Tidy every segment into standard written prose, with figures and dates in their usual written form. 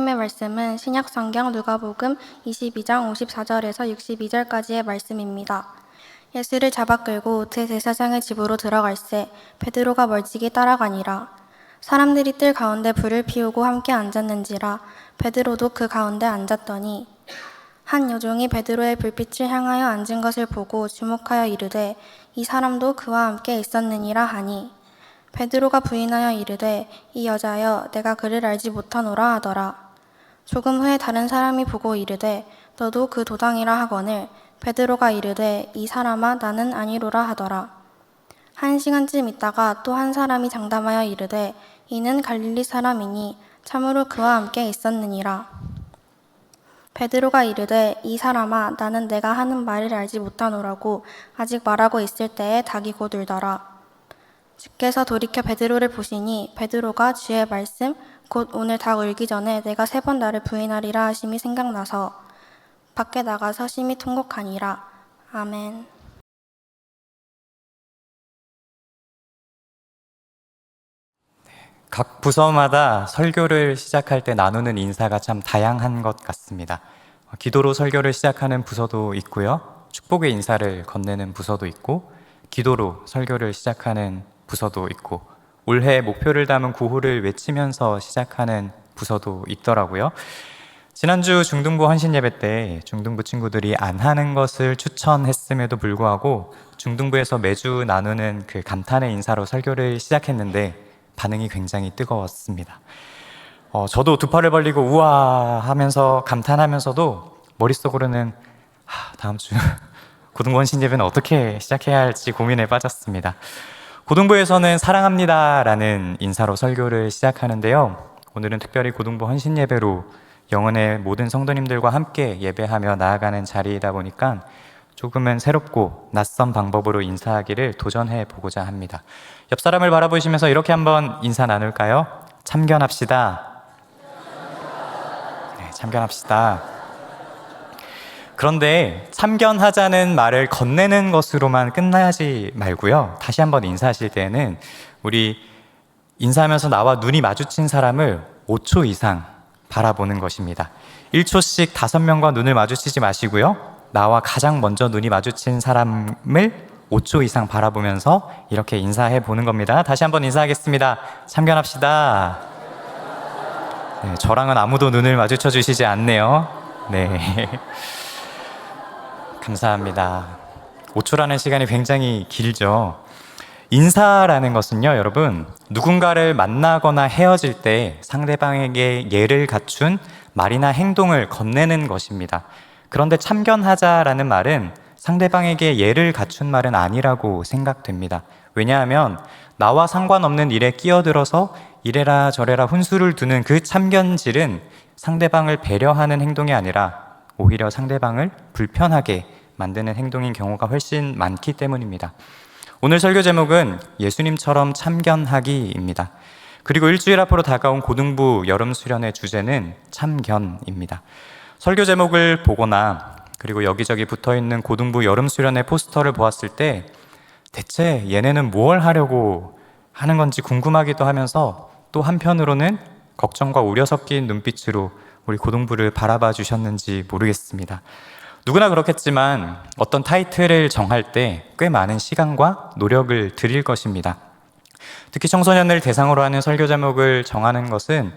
하나님의 말씀은 신약성경 누가복음 22장 54절에서 62절까지의 말씀입니다. 예수를 잡아 끌고 대제사장의 집으로 들어갈새 베드로가 멀찍이 따라가니라. 사람들이 뜰 가운데 불을 피우고 함께 앉았는지라. 베드로도 그 가운데 앉았더니 한 여종이 베드로의 불빛을 향하여 앉은 것을 보고 주목하여 이르되 이 사람도 그와 함께 있었느니라 하니, 베드로가 부인하여 이르되 이 여자여 내가 그를 알지 못하노라 하더라. 조금 후에 다른 사람이 보고 이르되 너도 그 도당이라 하거늘, 베드로가 이르되 이 사람아 나는 아니로라 하더라. 1시간쯤 있다가 또 한 사람이 장담하여 이르되 이는 갈릴리 사람이니 참으로 그와 함께 있었느니라. 베드로가 이르되 이 사람아 나는 내가 하는 말을 알지 못하노라고 아직 말하고 있을 때에 닭이 곧 울더라. 주께서 돌이켜 베드로를 보시니 베드로가 주의 말씀 곧 오늘 닭 울기 전에 내가 3번 나를 부인하리라 하심이 생각나서 밖에 나가서 심히 통곡하니라. 아멘. 각 부서마다 설교를 시작할 때 나누는 인사가 참 다양한 것 같습니다. 기도로 설교를 시작하는 부서도 있고요. 축복의 인사를 건네는 부서도 있고, 기도로 설교를 시작하는 부서도 있고, 올해 목표를 담은 구호를 외치면서 시작하는 부서도 있더라고요. 지난주 중등부 헌신 예배 때 중등부 친구들이 안 하는 것을 추천했음에도 불구하고 중등부에서 매주 나누는 그 감탄의 인사로 설교를 시작했는데 반응이 굉장히 뜨거웠습니다. 저도 두 팔을 벌리고 우와 하면서 감탄하면서도 머릿속으로는 다음 주 고등부 헌신 예배는 어떻게 시작해야 할지 고민에 빠졌습니다. 고등부에서는 사랑합니다 라는 인사로 설교를 시작하는데요. 오늘은 특별히 고등부 헌신 예배로 영혼의 모든 성도님들과 함께 예배하며 나아가는 자리이다 보니까 조금은 새롭고 낯선 방법으로 인사하기를 도전해 보고자 합니다. 옆 사람을 바라보시면서 이렇게 한번 인사 나눌까요? 참견합시다. 네, 참견합시다. 그런데 참견하자는 말을 건네는 것으로만 끝나지 말고요. 다시 한번 인사하실 때는 우리 인사하면서 나와 눈이 마주친 사람을 5초 이상 바라보는 것입니다. 1초씩 5명과 눈을 마주치지 마시고요. 나와 가장 먼저 눈이 마주친 사람을 5초 이상 바라보면서 이렇게 인사해 보는 겁니다. 다시 한번 인사하겠습니다. 참견합시다. 네, 저랑은 아무도 눈을 마주쳐 주시지 않네요. 네. 감사합니다. 5초라는 시간이 굉장히 길죠. 인사라는 것은요, 여러분, 누군가를 만나거나 헤어질 때 상대방에게 예를 갖춘 말이나 행동을 건네는 것입니다. 그런데 참견하자라는 말은 상대방에게 예를 갖춘 말은 아니라고 생각됩니다. 왜냐하면 나와 상관없는 일에 끼어들어서 이래라 저래라 훈수를 두는 그 참견질은 상대방을 배려하는 행동이 아니라 오히려 상대방을 불편하게 만드는 행동인 경우가 훨씬 많기 때문입니다. 오늘 설교 제목은 예수님처럼 참견하기입니다. 그리고 일주일 앞으로 다가온 고등부 여름 수련의 주제는 참견입니다. 설교 제목을 보거나 그리고 여기저기 붙어있는 고등부 여름 수련의 포스터를 보았을 때 대체 얘네는 뭘 하려고 하는 건지 궁금하기도 하면서 또 한편으로는 걱정과 우려 섞인 눈빛으로 우리 고등부를 바라봐 주셨는지 모르겠습니다. 누구나 그렇겠지만 어떤 타이틀을 정할 때 꽤 많은 시간과 노력을 들일 것입니다. 특히 청소년을 대상으로 하는 설교 제목을 정하는 것은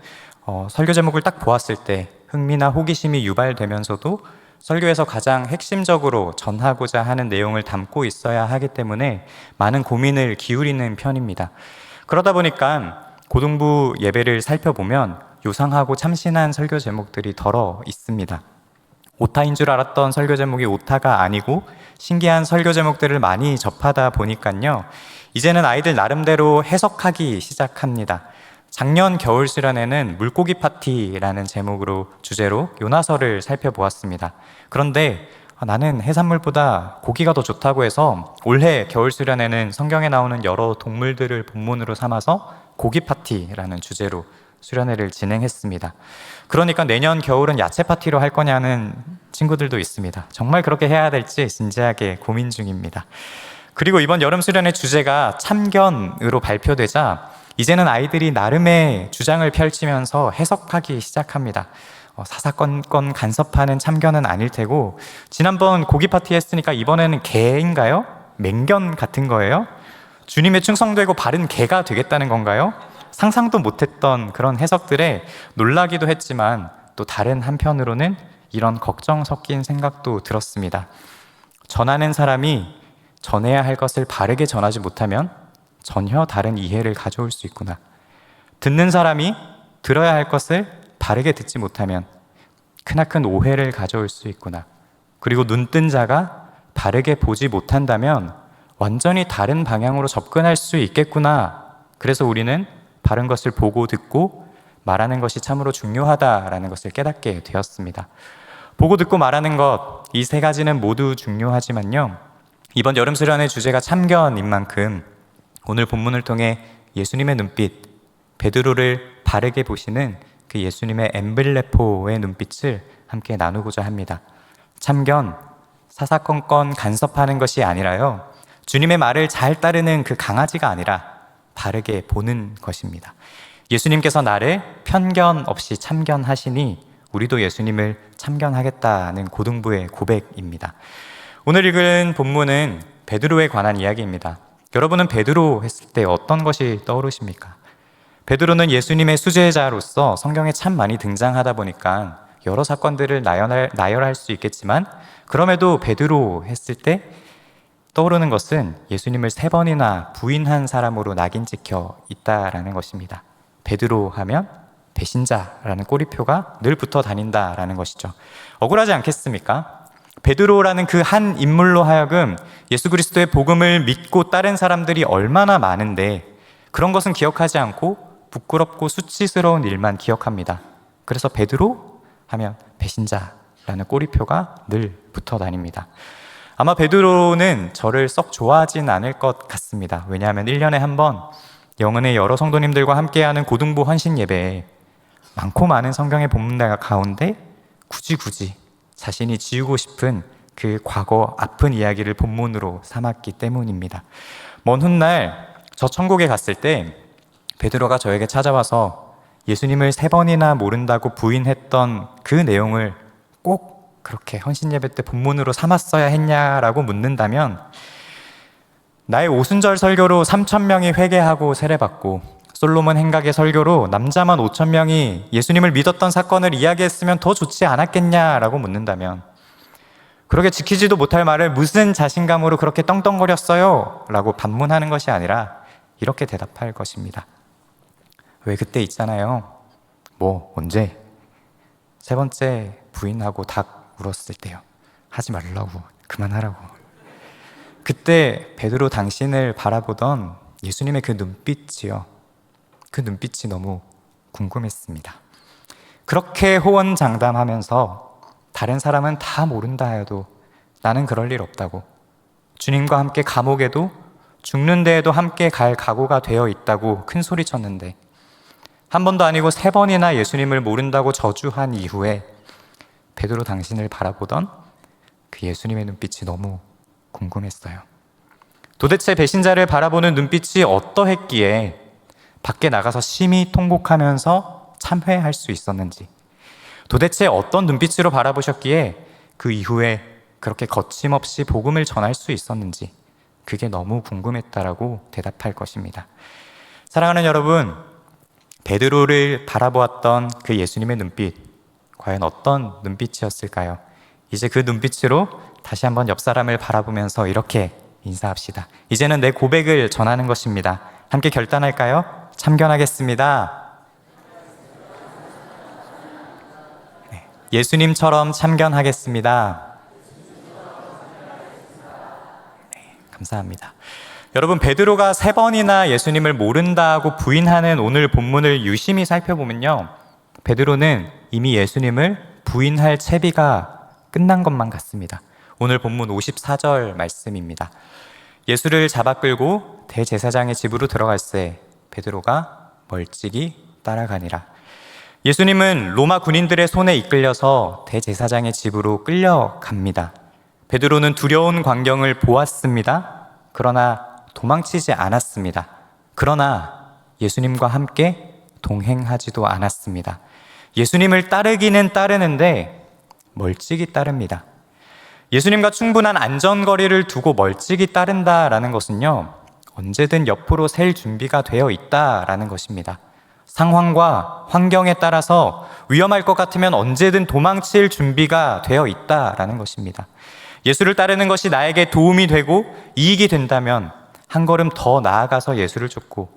설교 제목을 딱 보았을 때 흥미나 호기심이 유발되면서도 설교에서 가장 핵심적으로 전하고자 하는 내용을 담고 있어야 하기 때문에 많은 고민을 기울이는 편입니다. 그러다 보니까 고등부 예배를 살펴보면 요상하고 참신한 설교 제목들이 덜어 있습니다. 오타인 줄 알았던 설교 제목이 오타가 아니고 신기한 설교 제목들을 많이 접하다 보니까요, 이제는 아이들 나름대로 해석하기 시작합니다. 작년 겨울 수련회는 물고기 파티라는 제목으로 주제로 요나서를 살펴보았습니다. 그런데 나는 해산물보다 고기가 더 좋다고 해서 올해 겨울 수련회는 성경에 나오는 여러 동물들을 본문으로 삼아서 고기 파티라는 주제로 수련회를 진행했습니다. 그러니까 내년 겨울은 야채 파티로 할 거냐는 친구들도 있습니다. 정말 그렇게 해야 될지 진지하게 고민 중입니다. 그리고 이번 여름 수련회 주제가 참견으로 발표되자 이제는 아이들이 나름의 주장을 펼치면서 해석하기 시작합니다. 사사건건 간섭하는 참견은 아닐 테고, 지난번 고기 파티 했으니까 이번에는 개인가요? 맹견 같은 거예요? 주님의 충성되고 바른 개가 되겠다는 건가요? 상상도 못했던 그런 해석들에 놀라기도 했지만, 또 다른 한편으로는 이런 걱정 섞인 생각도 들었습니다. 전하는 사람이 전해야 할 것을 바르게 전하지 못하면 전혀 다른 이해를 가져올 수 있구나. 듣는 사람이 들어야 할 것을 바르게 듣지 못하면 크나큰 오해를 가져올 수 있구나. 그리고 눈뜬 자가 바르게 보지 못한다면 완전히 다른 방향으로 접근할 수 있겠구나. 그래서 우리는 바른 것을 보고 듣고 말하는 것이 참으로 중요하다라는 것을 깨닫게 되었습니다. 보고 듣고 말하는 것, 이 세 가지는 모두 중요하지만요, 이번 여름 수련의 주제가 참견인 만큼 오늘 본문을 통해 예수님의 눈빛, 베드로를 바르게 보시는 그 예수님의 엠블레포의 눈빛을 함께 나누고자 합니다. 참견, 사사건건 간섭하는 것이 아니라요, 주님의 말을 잘 따르는 그 강아지가 아니라 바르게 보는 것입니다. 예수님께서 나를 편견 없이 참견하시니 우리도 예수님을 참견하겠다는 고등부의 고백입니다. 오늘 읽은 본문은 베드로에 관한 이야기입니다. 여러분은 베드로 했을 때 어떤 것이 떠오르십니까? 베드로는 예수님의 수제자로서 성경에 참 많이 등장하다 보니까 여러 사건들을 나열할 수 있겠지만, 그럼에도 베드로 했을 때 떠오르는 것은 예수님을 3번이나 부인한 사람으로 낙인 찍혀 있다라는 것입니다. 베드로 하면 배신자라는 꼬리표가 늘 붙어 다닌다라는 것이죠. 억울하지 않겠습니까? 베드로라는 그 한 인물로 하여금 예수 그리스도의 복음을 믿고 따른 사람들이 얼마나 많은데 그런 것은 기억하지 않고 부끄럽고 수치스러운 일만 기억합니다. 그래서 베드로 하면 배신자라는 꼬리표가 늘 붙어 다닙니다. 아마 베드로는 저를 썩 좋아하진 않을 것 같습니다. 왜냐하면 1년에 한 번 영은의 여러 성도님들과 함께하는 고등부 헌신 예배에 많고 많은 성경의 본문 가운데 굳이 자신이 지우고 싶은 그 과거 아픈 이야기를 본문으로 삼았기 때문입니다. 먼 훗날 저 천국에 갔을 때 베드로가 저에게 찾아와서 예수님을 3번이나 모른다고 부인했던 그 내용을 꼭 그렇게 헌신 예배 때 본문으로 삼았어야 했냐라고 묻는다면, 나의 오순절 설교로 3,000명이 회개하고 세례받고 솔로몬 행각의 설교로 남자만 5,000명이 예수님을 믿었던 사건을 이야기했으면 더 좋지 않았겠냐라고 묻는다면, 그렇게 지키지도 못할 말을 무슨 자신감으로 그렇게 떵떵거렸어요? 라고 반문하는 것이 아니라 이렇게 대답할 것입니다. 왜 그때 있잖아요. 언제? 3번째 부인하고 닭 울었을 때요. 하지 말라고, 그만하라고. 그때 베드로 당신을 바라보던 예수님의 그 눈빛이요, 그 눈빛이 너무 궁금했습니다. 그렇게 호언장담하면서 다른 사람은 다 모른다 해도 나는 그럴 일 없다고, 주님과 함께 감옥에도 죽는 데에도 함께 갈 각오가 되어 있다고 큰 소리 쳤는데, 한 번도 아니고 3번이나 예수님을 모른다고 저주한 이후에 베드로 당신을 바라보던 그 예수님의 눈빛이 너무 궁금했어요. 도대체 배신자를 바라보는 눈빛이 어떠했기에 밖에 나가서 심히 통곡하면서 참회할 수 있었는지, 도대체 어떤 눈빛으로 바라보셨기에 그 이후에 그렇게 거침없이 복음을 전할 수 있었는지, 그게 너무 궁금했다라고 대답할 것입니다. 사랑하는 여러분, 베드로를 바라보았던 그 예수님의 눈빛, 과연 어떤 눈빛이었을까요? 이제 그 눈빛으로 다시 한번 옆 사람을 바라보면서 이렇게 인사합시다. 이제는 내 고백을 전하는 것입니다. 함께 결단할까요? 참견하겠습니다. 네. 예수님처럼 참견하겠습니다. 네, 감사합니다. 여러분, 베드로가 3번이나 예수님을 모른다고 부인하는 오늘 본문을 유심히 살펴보면요, 베드로는 이미 예수님을 부인할 채비가 끝난 것만 같습니다. 오늘 본문 54절 말씀입니다. 예수를 잡아 끌고 대제사장의 집으로 들어갈새 베드로가 멀찍이 따라가니라. 예수님은 로마 군인들의 손에 이끌려서 대제사장의 집으로 끌려갑니다. 베드로는 두려운 광경을 보았습니다. 그러나 도망치지 않았습니다. 그러나 예수님과 함께 동행하지도 않았습니다. 예수님을 따르기는 따르는데 멀찍이 따릅니다. 예수님과 충분한 안전거리를 두고 멀찍이 따른다라는 것은요, 언제든 옆으로 셀 준비가 되어 있다라는 것입니다. 상황과 환경에 따라서 위험할 것 같으면 언제든 도망칠 준비가 되어 있다라는 것입니다. 예수를 따르는 것이 나에게 도움이 되고 이익이 된다면 한 걸음 더 나아가서 예수를 쫓고,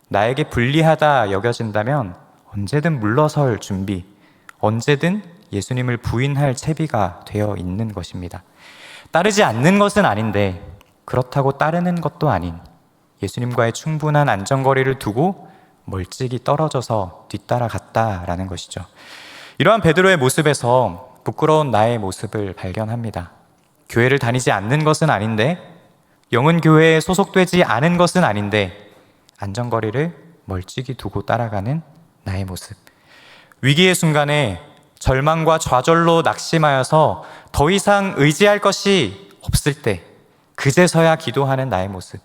나에게 불리하다 여겨진다면 언제든 물러설 준비, 언제든 예수님을 부인할 채비가 되어 있는 것입니다. 따르지 않는 것은 아닌데 그렇다고 따르는 것도 아닌 예수님과의 충분한 안전거리를 두고 멀찍이 떨어져서 뒤따라갔다라는 것이죠. 이러한 베드로의 모습에서 부끄러운 나의 모습을 발견합니다. 교회를 다니지 않는 것은 아닌데, 영은 교회에 소속되지 않은 것은 아닌데 안전거리를 멀찍이 두고 따라가는 나의 모습. 위기의 순간에 절망과 좌절로 낙심하여서 더 이상 의지할 것이 없을 때 그제서야 기도하는 나의 모습.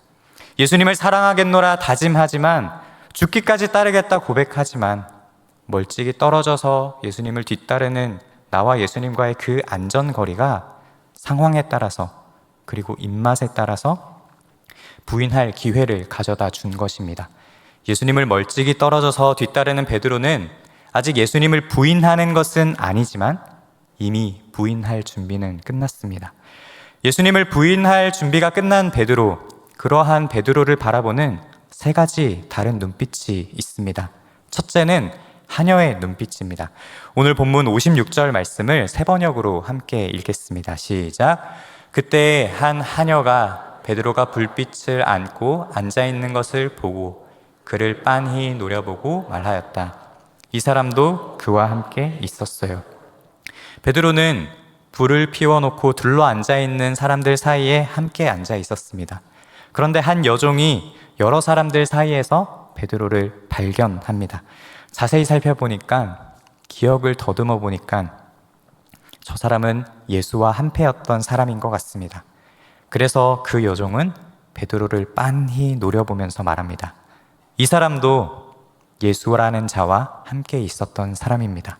예수님을 사랑하겠노라 다짐하지만, 죽기까지 따르겠다 고백하지만 멀찍이 떨어져서 예수님을 뒤따르는 나와 예수님과의 그 안전거리가 상황에 따라서, 그리고 입맛에 따라서 부인할 기회를 가져다 준 것입니다. 예수님을 멀찍이 떨어져서 뒤따르는 베드로는 아직 예수님을 부인하는 것은 아니지만 이미 부인할 준비는 끝났습니다. 예수님을 부인할 준비가 끝난 베드로, 그러한 베드로를 바라보는 세 가지 다른 눈빛이 있습니다. 첫째는 하녀의 눈빛입니다. 오늘 본문 56절 말씀을 세 번역으로 함께 읽겠습니다. 시작. 그때 한 하녀가 베드로가 불빛을 안고 앉아있는 것을 보고 그를 빤히 노려보고 말하였다. 이 사람도 그와 함께 있었어요. 베드로는 불을 피워놓고 둘러 앉아있는 사람들 사이에 함께 앉아 있었습니다. 그런데 한 여종이 여러 사람들 사이에서 베드로를 발견합니다. 자세히 살펴보니까, 기억을 더듬어 보니까 저 사람은 예수와 한패였던 사람인 것 같습니다. 그래서 그 여종은 베드로를 빤히 노려보면서 말합니다. 이 사람도 예수라는 자와 함께 있었던 사람입니다.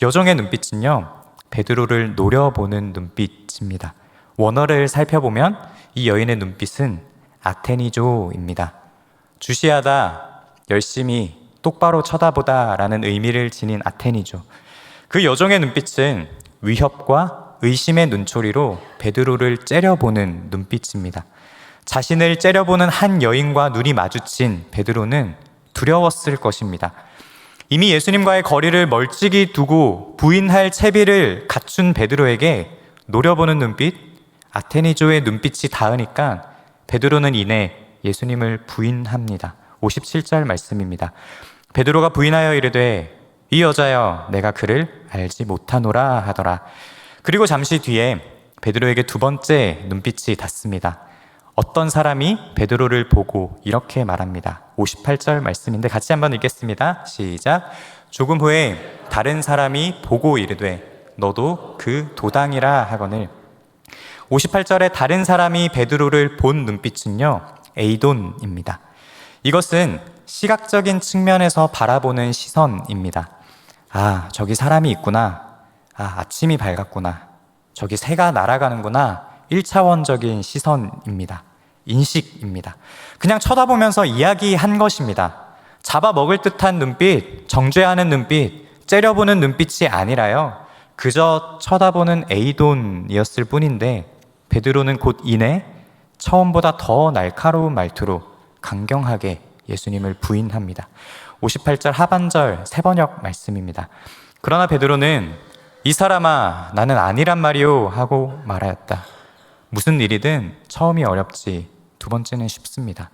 여종의 눈빛은요, 베드로를 노려보는 눈빛입니다. 원어를 살펴보면 이 여인의 눈빛은 아테니조입니다. 주시하다, 열심히, 똑바로 쳐다보다 라는 의미를 지닌 아테니조. 그 여종의 눈빛은 위협과 의심의 눈초리로 베드로를 째려보는 눈빛입니다. 자신을 째려보는 한 여인과 눈이 마주친 베드로는 두려웠을 것입니다. 이미 예수님과의 거리를 멀찍이 두고 부인할 채비를 갖춘 베드로에게 노려보는 눈빛, 아테니조의 눈빛이 닿으니까 베드로는 이내 예수님을 부인합니다. 57절 말씀입니다. 베드로가 부인하여 이르되 이 여자여 내가 그를 알지 못하노라 하더라. 그리고 잠시 뒤에 베드로에게 두 번째 눈빛이 닿습니다. 어떤 사람이 베드로를 보고 이렇게 말합니다. 58절 말씀인데 같이 한번 읽겠습니다. 시작. 조금 후에 다른 사람이 보고 이르되 너도 그 도당이라 하거늘. 58절에 다른 사람이 베드로를 본 눈빛은요, 에이돈입니다. 이것은 시각적인 측면에서 바라보는 시선입니다. 아, 저기 사람이 있구나. 아, 아침이 밝았구나. 저기 새가 날아가는구나. 1차원적인 시선입니다. 인식입니다. 그냥 쳐다보면서 이야기한 것입니다. 잡아먹을 듯한 눈빛, 정죄하는 눈빛, 째려보는 눈빛이 아니라요, 그저 쳐다보는 에이돈이었을 뿐인데 베드로는 곧 이내 처음보다 더 날카로운 말투로 강경하게 예수님을 부인합니다. 58절 하반절 세번역 말씀입니다. 그러나 베드로는 이 사람아 나는 아니란 말이오 하고 말하였다. 무슨 일이든 처음이 어렵지 두 번째는 쉽습니다.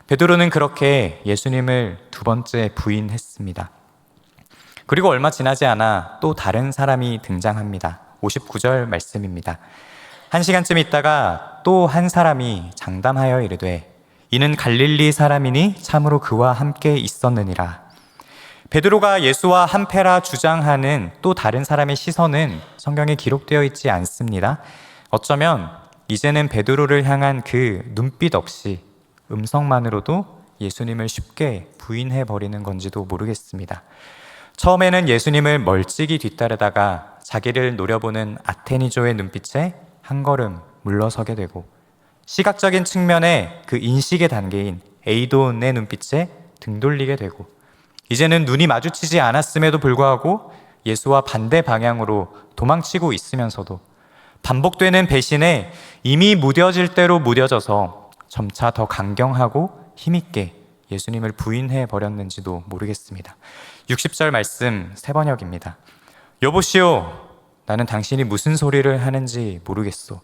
베드로는 그렇게 예수님을 두 번째 부인했습니다. 그리고 얼마 지나지 않아 또 다른 사람이 등장합니다. 59절 말씀입니다. 한 시간쯤 있다가 또 한 사람이 장담하여 이르되 이는 갈릴리 사람이니 참으로 그와 함께 있었느니라. 베드로가 예수와 한패라 주장하는 또 다른 사람의 시선은 성경에 기록되어 있지 않습니다. 어쩌면 이제는 베드로를 향한 그 눈빛 없이 음성만으로도 예수님을 쉽게 부인해 버리는 건지도 모르겠습니다. 처음에는 예수님을 멀찍이 뒤따르다가 자기를 노려보는 아테니조의 눈빛에 한 걸음 물러서게 되고, 시각적인 측면에 그 인식의 단계인 에이돈의 눈빛에 등 돌리게 되고, 이제는 눈이 마주치지 않았음에도 불구하고 예수와 반대 방향으로 도망치고 있으면서도 반복되는 배신에 이미 무뎌질 대로 무뎌져서 점차 더 강경하고 힘있게 예수님을 부인해 버렸는지도 모르겠습니다. 60절 말씀 세번역입니다. 여보시오, 나는 당신이 무슨 소리를 하는지 모르겠소.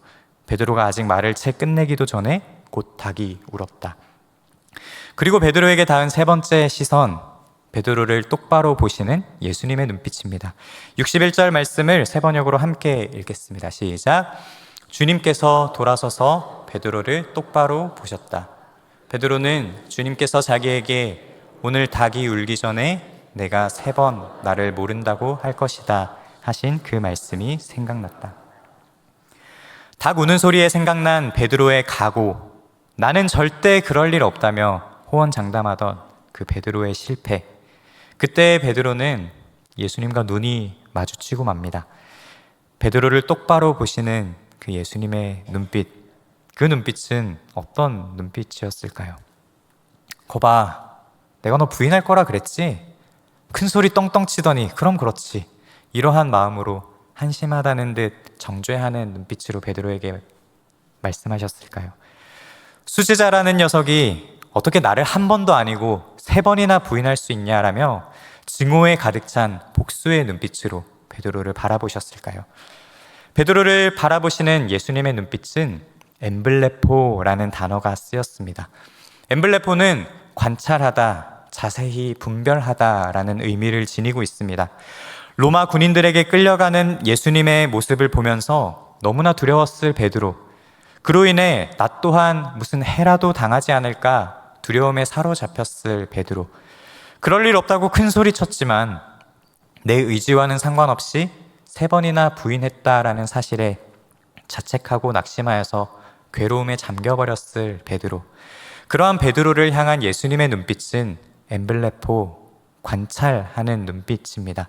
베드로가 아직 말을 채 끝내기도 전에 곧 닭이 울었다. 그리고 베드로에게 닿은 세 번째 시선, 베드로를 똑바로 보시는 예수님의 눈빛입니다. 61절 말씀을 세 번역으로 함께 읽겠습니다. 시작. 주님께서 돌아서서 베드로를 똑바로 보셨다. 베드로는 주님께서 자기에게 오늘 닭이 울기 전에 내가 3번 나를 모른다고 할 것이다 하신 그 말씀이 생각났다. 닭 우는 소리에 생각난 베드로의 각오, 나는 절대 그럴 일 없다며 호언장담하던 그 베드로의 실패. 그때 베드로는 예수님과 눈이 마주치고 맙니다. 베드로를 똑바로 보시는 그 예수님의 눈빛, 그 눈빛은 어떤 눈빛이었을까요? 거봐, 내가 너 부인할 거라 그랬지? 큰 소리 떵떵 치더니 그럼 그렇지. 이러한 마음으로 한심하다는 듯 정죄하는 눈빛으로 베드로에게 말씀하셨을까요? 수지자라는 녀석이 어떻게 나를 한 번도 아니고 3번이나 부인할 수 있냐라며 증오에 가득 찬 복수의 눈빛으로 베드로를 바라보셨을까요? 베드로를 바라보시는 예수님의 눈빛은 엠블레포라는 단어가 쓰였습니다. 엠블레포는 관찰하다, 자세히 분별하다라는 의미를 지니고 있습니다. 로마 군인들에게 끌려가는 예수님의 모습을 보면서 너무나 두려웠을 베드로, 그로 인해 나 또한 무슨 해라도 당하지 않을까 두려움에 사로잡혔을 베드로, 그럴 일 없다고 큰 소리 쳤지만 내 의지와는 상관없이 3번이나 부인했다라는 사실에 자책하고 낙심하여서 괴로움에 잠겨버렸을 베드로, 그러한 베드로를 향한 예수님의 눈빛은 엠블레포, 관찰하는 눈빛입니다.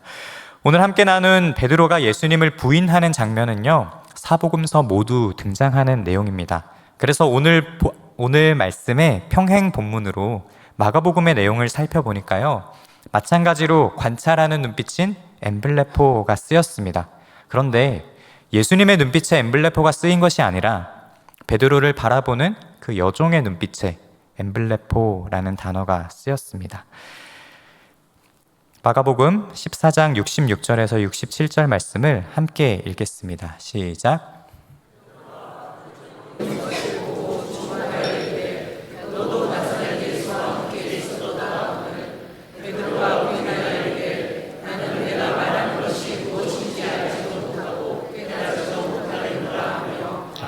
오늘 함께 나눈 베드로가 예수님을 부인하는 장면은요, 사복음서 모두 등장하는 내용입니다. 그래서 오늘 말씀의 평행 본문으로 마가복음의 내용을 살펴보니까요, 마찬가지로 관찰하는 눈빛인 엠블레포가 쓰였습니다. 그런데 예수님의 눈빛에 엠블레포가 쓰인 것이 아니라 베드로를 바라보는 그 여종의 눈빛에 엠블레포라는 단어가 쓰였습니다. 마가복음 14장 66절에서 67절 말씀을 함께 읽겠습니다. 시작.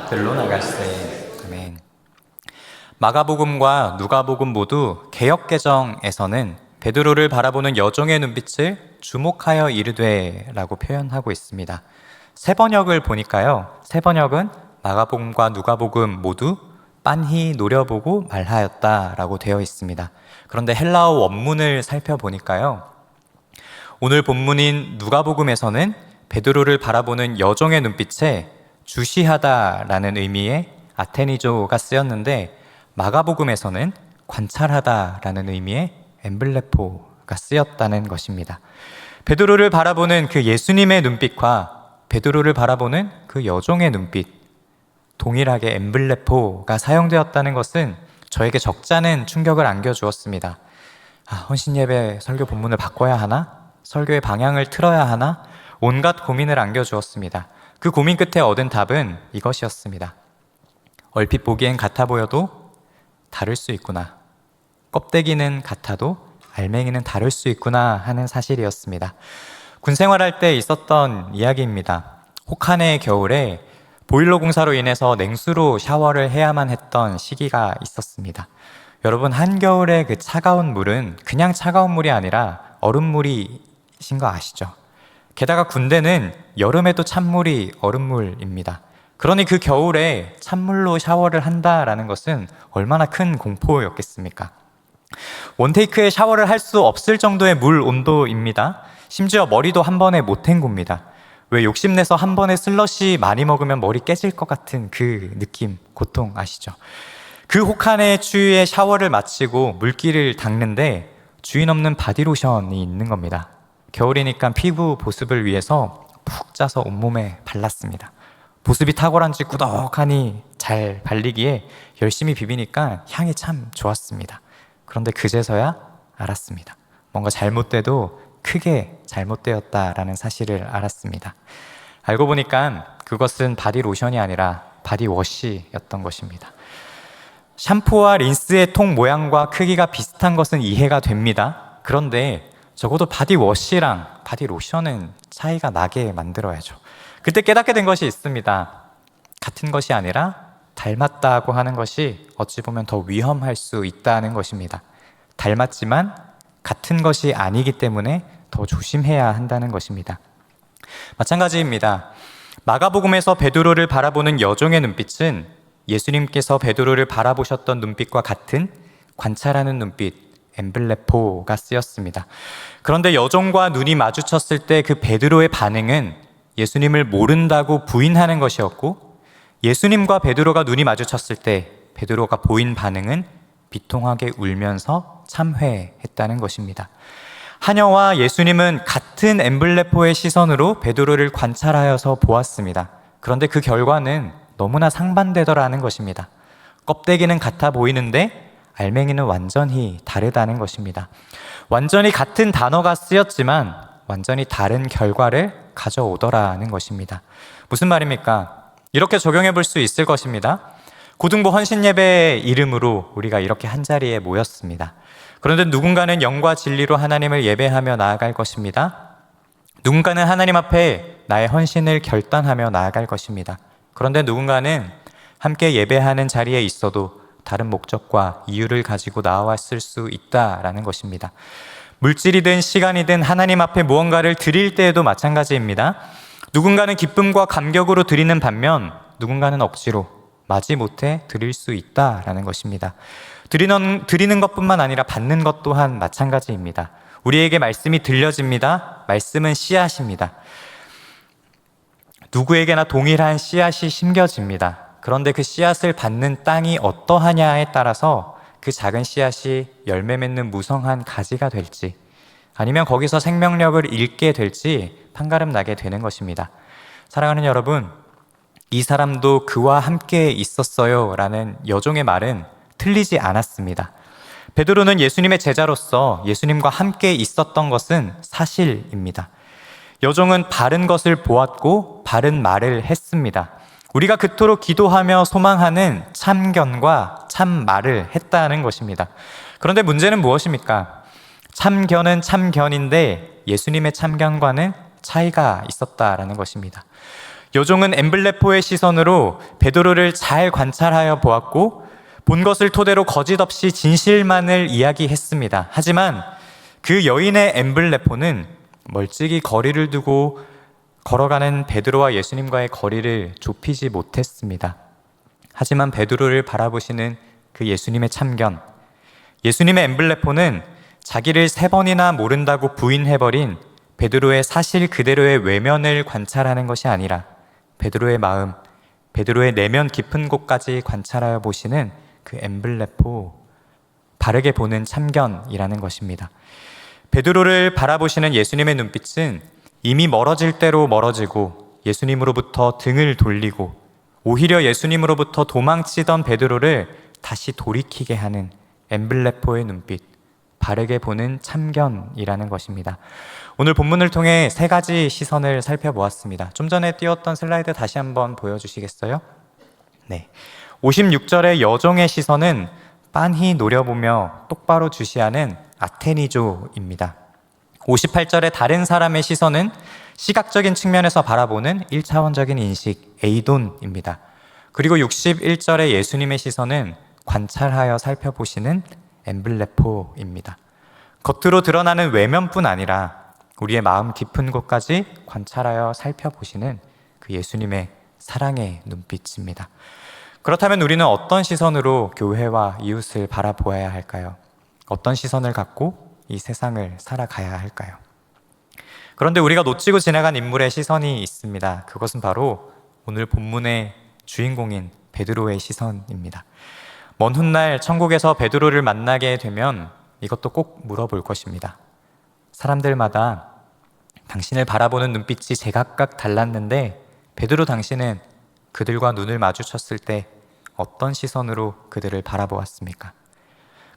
들로 나갈세. 아멘. 마가복음과 누가복음 모두 개역개정에서는 베드로를 바라보는 여종의 눈빛을 주목하여 이르되라고 표현하고 있습니다. 세 번역을 보니까요, 세 번역은 마가복음과 누가복음 모두 빤히 노려보고 말하였다라고 되어 있습니다. 그런데 헬라어 원문을 살펴보니까요, 오늘 본문인 누가복음에서는 베드로를 바라보는 여종의 눈빛에 주시하다라는 의미의 아테니조가 쓰였는데, 마가복음에서는 관찰하다라는 의미의 엠블레포가 쓰였다는 것입니다. 베드로를 바라보는 그 예수님의 눈빛과 베드로를 바라보는 그 여종의 눈빛, 동일하게 엠블레포가 사용되었다는 것은 저에게 적잖은 충격을 안겨주었습니다. 헌신예배 설교 본문을 바꿔야 하나? 설교의 방향을 틀어야 하나? 온갖 고민을 안겨주었습니다. 그 고민 끝에 얻은 답은 이것이었습니다. 얼핏 보기엔 같아 보여도 다를 수 있구나. 껍데기는 같아도 알맹이는 다를 수 있구나 하는 사실이었습니다. 군 생활할 때 있었던 이야기입니다. 혹한의 겨울에 보일러 공사로 인해서 냉수로 샤워를 해야만 했던 시기가 있었습니다. 여러분, 한겨울의 그 차가운 물은 그냥 차가운 물이 아니라 얼음물이신 거 아시죠? 게다가 군대는 여름에도 찬물이 얼음물입니다. 그러니 그 겨울에 찬물로 샤워를 한다라는 것은 얼마나 큰 공포였겠습니까? 원테이크에 샤워를 할 수 없을 정도의 물 온도입니다. 심지어 머리도 한 번에 못 헹굽니다. 왜 욕심내서 한 번에 슬러시 많이 먹으면 머리 깨질 것 같은 그 느낌, 고통 아시죠? 그 혹한의 추위에 샤워를 마치고 물기를 닦는데 주인 없는 바디로션이 있는 겁니다. 겨울이니까 피부 보습을 위해서 푹 짜서 온몸에 발랐습니다. 보습이 탁월한지 꾸덕하니 잘 발리기에 열심히 비비니까 향이 참 좋았습니다. 그런데 그제서야 알았습니다. 뭔가 잘못돼도 크게 잘못되었다라는 사실을 알았습니다. 알고 보니까 그것은 바디로션이 아니라 바디워시였던 것입니다. 샴푸와 린스의 통 모양과 크기가 비슷한 것은 이해가 됩니다. 그런데 적어도 바디워시랑 바디로션은 차이가 나게 만들어야죠. 그때 깨닫게 된 것이 있습니다. 같은 것이 아니라 닮았다고 하는 것이 어찌 보면 더 위험할 수 있다는 것입니다. 닮았지만 같은 것이 아니기 때문에 더 조심해야 한다는 것입니다. 마찬가지입니다. 마가복음에서 베드로를 바라보는 여종의 눈빛은 예수님께서 베드로를 바라보셨던 눈빛과 같은 관찰하는 눈빛, 엠블레포가 쓰였습니다. 그런데 여종과 눈이 마주쳤을 때 그 베드로의 반응은 예수님을 모른다고 부인하는 것이었고, 예수님과 베드로가 눈이 마주쳤을 때 베드로가 보인 반응은 비통하게 울면서 참회했다는 것입니다. 하녀와 예수님은 같은 엠블레포의 시선으로 베드로를 관찰하여서 보았습니다. 그런데 그 결과는 너무나 상반되더라는 것입니다. 껍데기는 같아 보이는데 알맹이는 완전히 다르다는 것입니다. 완전히 같은 단어가 쓰였지만 완전히 다른 결과를 가져오더라는 것입니다. 무슨 말입니까? 이렇게 적용해 볼 수 있을 것입니다. 고등부 헌신예배의 이름으로 우리가 이렇게 한자리에 모였습니다. 그런데 누군가는 영과 진리로 하나님을 예배하며 나아갈 것입니다. 누군가는 하나님 앞에 나의 헌신을 결단하며 나아갈 것입니다. 그런데 누군가는 함께 예배하는 자리에 있어도 다른 목적과 이유를 가지고 나왔을 수 있다라는 것입니다. 물질이든 시간이든 하나님 앞에 무언가를 드릴 때에도 마찬가지입니다. 누군가는 기쁨과 감격으로 드리는 반면 누군가는 억지로 마지못해 드릴 수 있다라는 것입니다. 드리는 것뿐만 아니라 받는 것 또한 마찬가지입니다. 우리에게 말씀이 들려집니다. 말씀은 씨앗입니다. 누구에게나 동일한 씨앗이 심겨집니다. 그런데 그 씨앗을 받는 땅이 어떠하냐에 따라서 그 작은 씨앗이 열매 맺는 무성한 가지가 될지, 아니면 거기서 생명력을 잃게 될지 판가름 나게 되는 것입니다. 사랑하는 여러분, 이 사람도 그와 함께 있었어요 라는 여종의 말은 틀리지 않았습니다. 베드로는 예수님의 제자로서 예수님과 함께 있었던 것은 사실입니다. 여종은 바른 것을 보았고 바른 말을 했습니다. 우리가 그토록 기도하며 소망하는 참견과 참말을 했다는 것입니다. 그런데 문제는 무엇입니까? 참견은 참견인데 예수님의 참견과는 차이가 있었다라는 것입니다. 여종은 엠블레포의 시선으로 베드로를 잘 관찰하여 보았고 본 것을 토대로 거짓 없이 진실만을 이야기했습니다. 하지만 그 여인의 엠블레포는 멀찍이 거리를 두고 걸어가는 베드로와 예수님과의 거리를 좁히지 못했습니다. 하지만 베드로를 바라보시는 그 예수님의 참견, 예수님의 엠블레포는 자기를 3번이나 모른다고 부인해버린 베드로의 사실 그대로의 외면을 관찰하는 것이 아니라 베드로의 마음, 베드로의 내면 깊은 곳까지 관찰하여 보시는 그 엠블레포, 바르게 보는 참견이라는 것입니다. 베드로를 바라보시는 예수님의 눈빛은 이미 멀어질 대로 멀어지고 예수님으로부터 등을 돌리고 오히려 예수님으로부터 도망치던 베드로를 다시 돌이키게 하는 엠블레포의 눈빛, 바르게 보는 참견이라는 것입니다. 오늘 본문을 통해 3가지 시선을 살펴보았습니다. 좀 전에 띄웠던 슬라이드 다시 한번 보여주시겠어요? 네. 56절의 여종의 시선은 빤히 노려보며 똑바로 주시하는 아테니조입니다. 58절의 다른 사람의 시선은 시각적인 측면에서 바라보는 1차원적인 인식, 에이돈입니다. 그리고 61절의 예수님의 시선은 관찰하여 살펴보시는 엠블레포입니다. 겉으로 드러나는 외면뿐 아니라 우리의 마음 깊은 곳까지 관찰하여 살펴보시는 그 예수님의 사랑의 눈빛입니다. 그렇다면 우리는 어떤 시선으로 교회와 이웃을 바라보아야 할까요? 어떤 시선을 갖고 이 세상을 살아가야 할까요? 그런데 우리가 놓치고 지나간 인물의 시선이 있습니다. 그것은 바로 오늘 본문의 주인공인 베드로의 시선입니다. 먼 훗날 천국에서 베드로를 만나게 되면 이것도 꼭 물어볼 것입니다. 사람들마다 당신을 바라보는 눈빛이 제각각 달랐는데 베드로 당신은 그들과 눈을 마주쳤을 때 어떤 시선으로 그들을 바라보았습니까?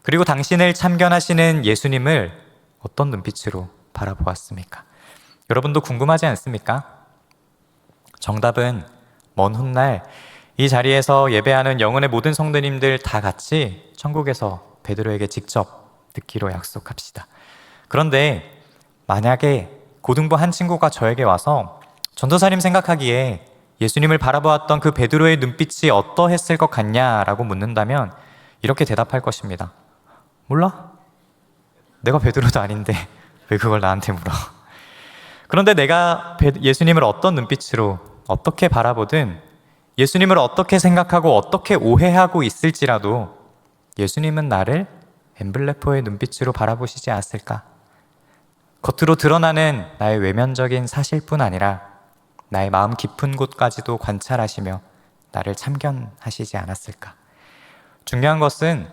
그리고 당신을 참견하시는 예수님을 어떤 눈빛으로 바라보았습니까? 여러분도 궁금하지 않습니까? 정답은 먼 훗날 이 자리에서 예배하는 영혼의 모든 성도님들 다 같이 천국에서 베드로에게 직접 듣기로 약속합시다. 그런데 만약에 고등부 한 친구가 저에게 와서 전도사님 생각하기에 예수님을 바라보았던 그 베드로의 눈빛이 어떠했을 것 같냐라고 묻는다면 이렇게 대답할 것입니다. 몰라? 내가 베드로도 아닌데 왜 그걸 나한테 물어? 그런데 내가 예수님을 어떤 눈빛으로 어떻게 바라보든 예수님을 어떻게 생각하고 어떻게 오해하고 있을지라도 예수님은 나를 엠블레포의 눈빛으로 바라보시지 않았을까? 겉으로 드러나는 나의 외면적인 사실뿐 아니라 나의 마음 깊은 곳까지도 관찰하시며 나를 참견하시지 않았을까? 중요한 것은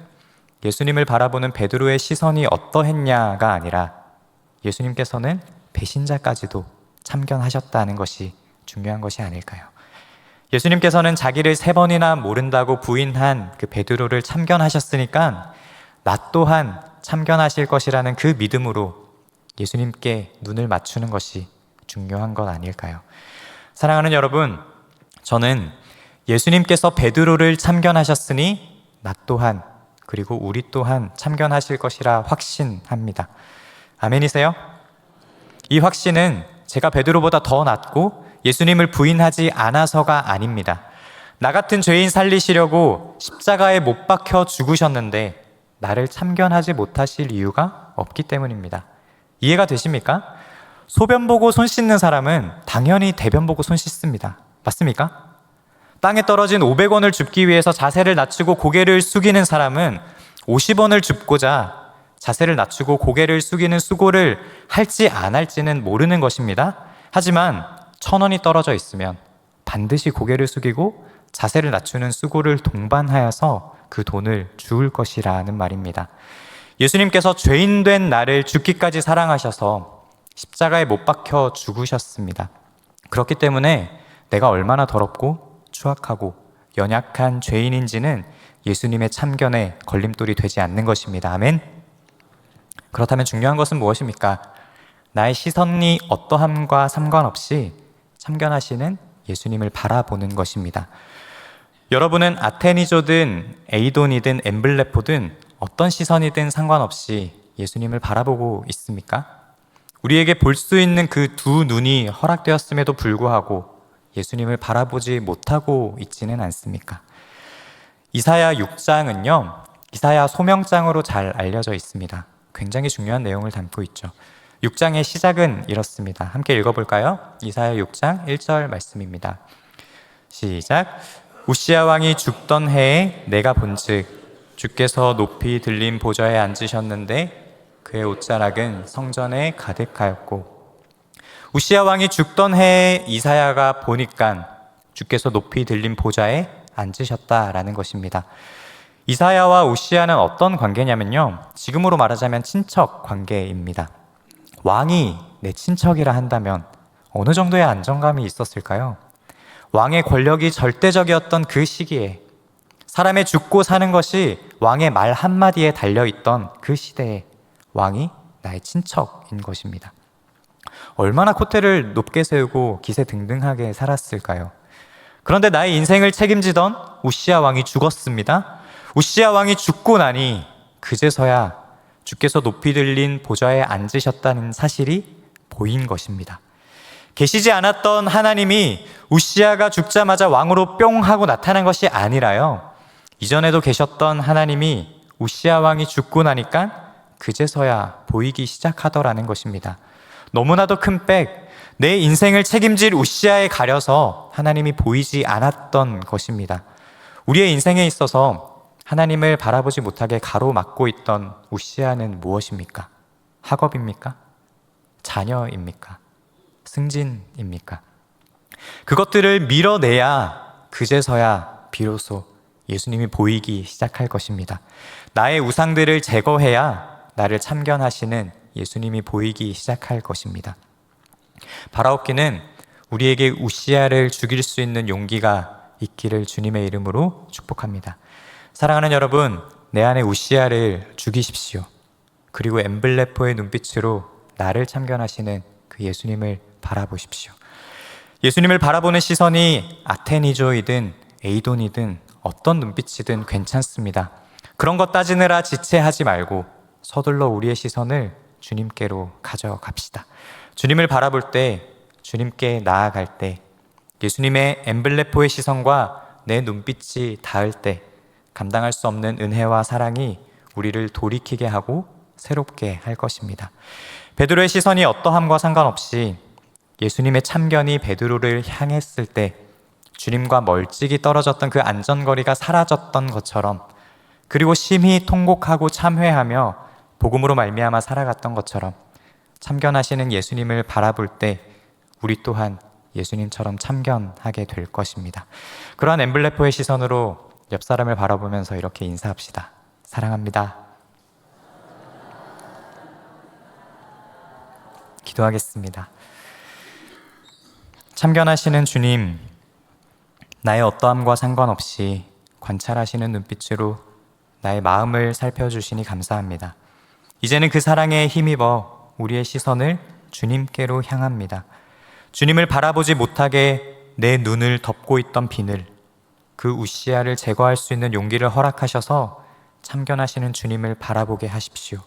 예수님을 바라보는 베드로의 시선이 어떠했냐가 아니라 예수님께서는 배신자까지도 참견하셨다는 것이 중요한 것이 아닐까요? 예수님께서는 자기를 3번이나 모른다고 부인한 그 베드로를 참견하셨으니까 나 또한 참견하실 것이라는 그 믿음으로 예수님께 눈을 맞추는 것이 중요한 것 아닐까요? 사랑하는 여러분, 저는 예수님께서 베드로를 참견하셨으니 나 또한 그리고 우리 또한 참견하실 것이라 확신합니다. 아멘이세요? 이 확신은 제가 베드로보다 더 낫고 예수님을 부인하지 않아서가 아닙니다. 나 같은 죄인 살리시려고 십자가에 못 박혀 죽으셨는데 나를 참견하지 못하실 이유가 없기 때문입니다. 이해가 되십니까? 소변 보고 손 씻는 사람은 당연히 대변 보고 손 씻습니다. 맞습니까? 땅에 떨어진 500원을 줍기 위해서 자세를 낮추고 고개를 숙이는 사람은 50원을 줍고자 자세를 낮추고 고개를 숙이는 수고를 할지 안 할지는 모르는 것입니다. 하지만 1,000원이 떨어져 있으면 반드시 고개를 숙이고 자세를 낮추는 수고를 동반하여서 그 돈을 주울 것이라는 말입니다. 예수님께서 죄인 된 나를 죽기까지 사랑하셔서 십자가에 못 박혀 죽으셨습니다. 그렇기 때문에 내가 얼마나 더럽고 추악하고 연약한 죄인인지는 예수님의 참견에 걸림돌이 되지 않는 것입니다. 아멘. 그렇다면 중요한 것은 무엇입니까? 나의 시선이 어떠함과 상관없이 참견하시는 예수님을 바라보는 것입니다. 여러분은 아테니조든 에이돈이든 엠블레포든 어떤 시선이든 상관없이 예수님을 바라보고 있습니까? 우리에게 볼 수 있는 그 두 눈이 허락되었음에도 불구하고 예수님을 바라보지 못하고 있지는 않습니까? 이사야 6장은요, 이사야 소명장으로 잘 알려져 있습니다. 굉장히 중요한 내용을 담고 있죠. 6장의 시작은 이렇습니다. 함께 읽어볼까요? 이사야 6장 1절 말씀입니다. 시작. 우시야 왕이 죽던 해에 내가 본즉 주께서 높이 들린 보좌에 앉으셨는데 그의 옷자락은 성전에 가득하였고, 우시야 왕이 죽던 해에 이사야가 보니까 주께서 높이 들린 보좌에 앉으셨다라는 것입니다. 이사야와 우시야는 어떤 관계냐면요, 지금으로 말하자면 친척 관계입니다. 왕이 내 친척이라 한다면 어느 정도의 안정감이 있었을까요? 왕의 권력이 절대적이었던 그 시기에, 사람의 죽고 사는 것이 왕의 말 한마디에 달려있던 그 시대에 왕이 나의 친척인 것입니다. 얼마나 콧대를 높게 세우고 기세등등하게 살았을까요? 그런데 나의 인생을 책임지던 우시야 왕이 죽었습니다. 우시야 왕이 죽고 나니 그제서야 주께서 높이 들린 보좌에 앉으셨다는 사실이 보인 것입니다. 계시지 않았던 하나님이 우시야가 죽자마자 왕으로 뿅 하고 나타난 것이 아니라요, 이전에도 계셨던 하나님이 우시야 왕이 죽고 나니까 그제서야 보이기 시작하더라는 것입니다. 너무나도 큰 백, 내 인생을 책임질 우시야에 가려서 하나님이 보이지 않았던 것입니다. 우리의 인생에 있어서 하나님을 바라보지 못하게 가로막고 있던 우시아는 무엇입니까? 학업입니까? 자녀입니까? 승진입니까? 그것들을 밀어내야 그제서야 비로소 예수님이 보이기 시작할 것입니다. 나의 우상들을 제거해야 나를 참견하시는 예수님이 보이기 시작할 것입니다. 바라옵기는 우리에게 우시아를 죽일 수 있는 용기가 있기를 주님의 이름으로 축복합니다. 사랑하는 여러분, 내 안에 우시아를 죽이십시오. 그리고 엠블레포의 눈빛으로 나를 참견하시는 그 예수님을 바라보십시오. 예수님을 바라보는 시선이 아테니조이든 에이돈이든 어떤 눈빛이든 괜찮습니다. 그런 것 따지느라 지체하지 말고 서둘러 우리의 시선을 주님께로 가져갑시다. 주님을 바라볼 때, 주님께 나아갈 때, 예수님의 엠블레포의 시선과 내 눈빛이 닿을 때 감당할 수 없는 은혜와 사랑이 우리를 돌이키게 하고 새롭게 할 것입니다. 베드로의 시선이 어떠함과 상관없이 예수님의 참견이 베드로를 향했을 때 주님과 멀찍이 떨어졌던 그 안전거리가 사라졌던 것처럼, 그리고 심히 통곡하고 참회하며 복음으로 말미암아 살아갔던 것처럼 참견하시는 예수님을 바라볼 때 우리 또한 예수님처럼 참견하게 될 것입니다. 그러한 엠블레포의 시선으로 옆 사람을 바라보면서 이렇게 인사합시다. 사랑합니다. 기도하겠습니다. 참견하시는 주님, 나의 어떠함과 상관없이 관찰하시는 눈빛으로 나의 마음을 살펴주시니 감사합니다. 이제는 그 사랑에 힘입어 우리의 시선을 주님께로 향합니다. 주님을 바라보지 못하게 내 눈을 덮고 있던 비늘, 그 우시아를 제거할 수 있는 용기를 허락하셔서 참견하시는 주님을 바라보게 하십시오.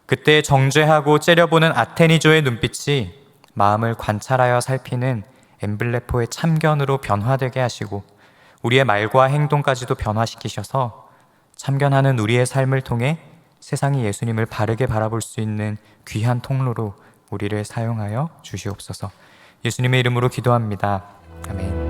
그때 정죄하고 째려보는 아테니조의 눈빛이 마음을 관찰하여 살피는 엠블레포의 참견으로 변화되게 하시고 우리의 말과 행동까지도 변화시키셔서 참견하는 우리의 삶을 통해 세상이 예수님을 바르게 바라볼 수 있는 귀한 통로로 우리를 사용하여 주시옵소서. 예수님의 이름으로 기도합니다. 아멘.